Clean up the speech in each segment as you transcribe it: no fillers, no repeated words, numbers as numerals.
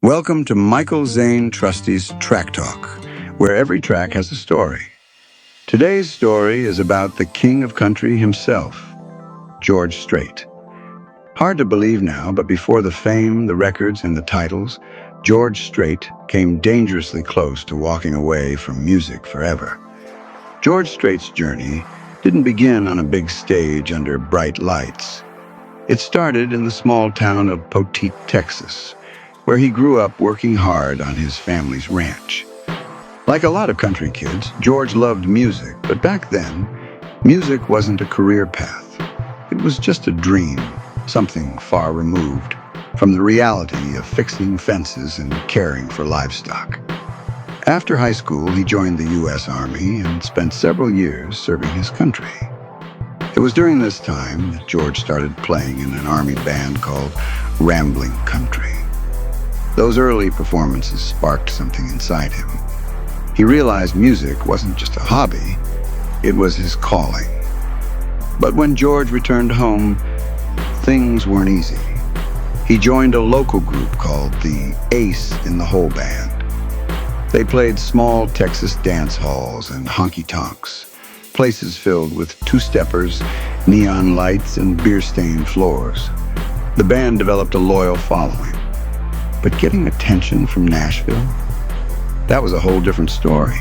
Welcome to Michael Zane Trusty's Track Talk, where every track has a story. Today's story is about the king of country himself, George Strait. Hard to believe now, but before the fame, the records, and the titles, George Strait came dangerously close to walking away from music forever. George Strait's journey didn't begin on a big stage under bright lights. It started in the small town of Poteet, Texas, where he grew up working hard on his family's ranch. Like a lot of country kids, George loved music, but back then, music wasn't a career path. It was just a dream, something far removed from the reality of fixing fences and caring for livestock. After high school, he joined the U.S. Army and spent several years serving his country. It was during this time that George started playing in an Army band called Rambling Country. Those early performances sparked something inside him. He realized music wasn't just a hobby, it was his calling. But when George returned home, things weren't easy. He joined a local group called the Ace in the Hole Band. They played small Texas dance halls and honky-tonks, places filled with two-steppers, neon lights, and beer-stained floors. The band developed a loyal following. But getting attention from Nashville? That was a whole different story.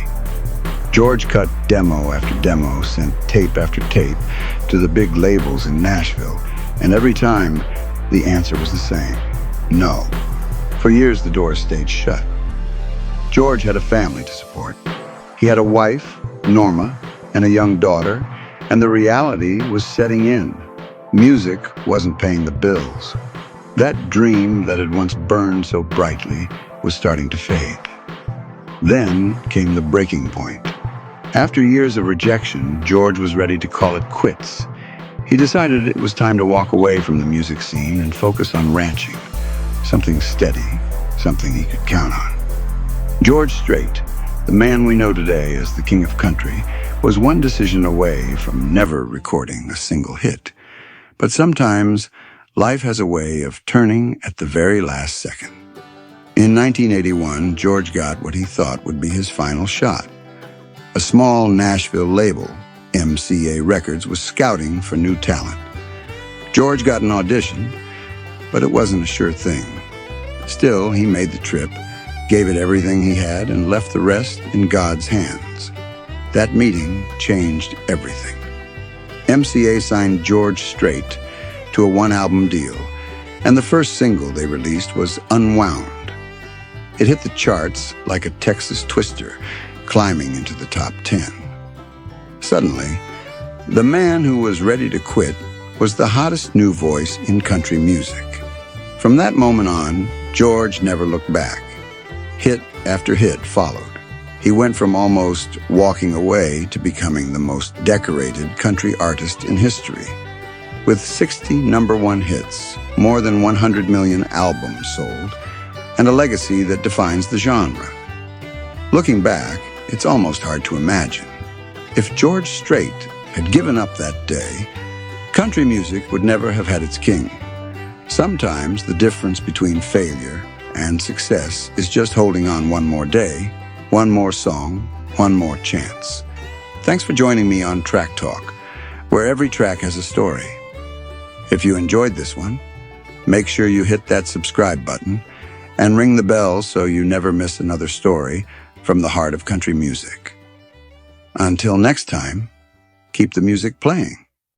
George cut demo after demo, sent tape after tape to the big labels in Nashville, and every time, the answer was the same: no. For years, the doors stayed shut. George had a family to support. He had a wife, Norma, and a young daughter, and the reality was setting in. Music wasn't paying the bills. That dream that had once burned so brightly was starting to fade. Then came the breaking point. After years of rejection, George was ready to call it quits. He decided it was time to walk away from the music scene and focus on ranching, something steady, something he could count on. George Strait, the man we know today as the King of Country, was one decision away from never recording a single hit. But sometimes, life has a way of turning at the very last second. In 1981, George got what he thought would be his final shot. A small Nashville label, MCA Records, was scouting for new talent. George got an audition, but it wasn't a sure thing. Still, he made the trip, gave it everything he had, and left the rest in God's hands. That meeting changed everything. MCA signed George Strait to a one-album deal, and the first single they released was Unwound. It hit the charts like a Texas twister, climbing into the top 10. Suddenly, the man who was ready to quit was the hottest new voice in country music. From that moment on, George never looked back. Hit after hit followed. He went from almost walking away to becoming the most decorated country artist in history. With 60 #1 hits, more than 100 million albums sold, and a legacy that defines the genre. Looking back, it's almost hard to imagine. If George Strait had given up that day, country music would never have had its king. Sometimes the difference between failure and success is just holding on one more day, one more song, one more chance. Thanks for joining me on Track Talk, where every track has a story. If you enjoyed this one, make sure you hit that subscribe button and ring the bell so you never miss another story from the heart of country music. Until next time, keep the music playing.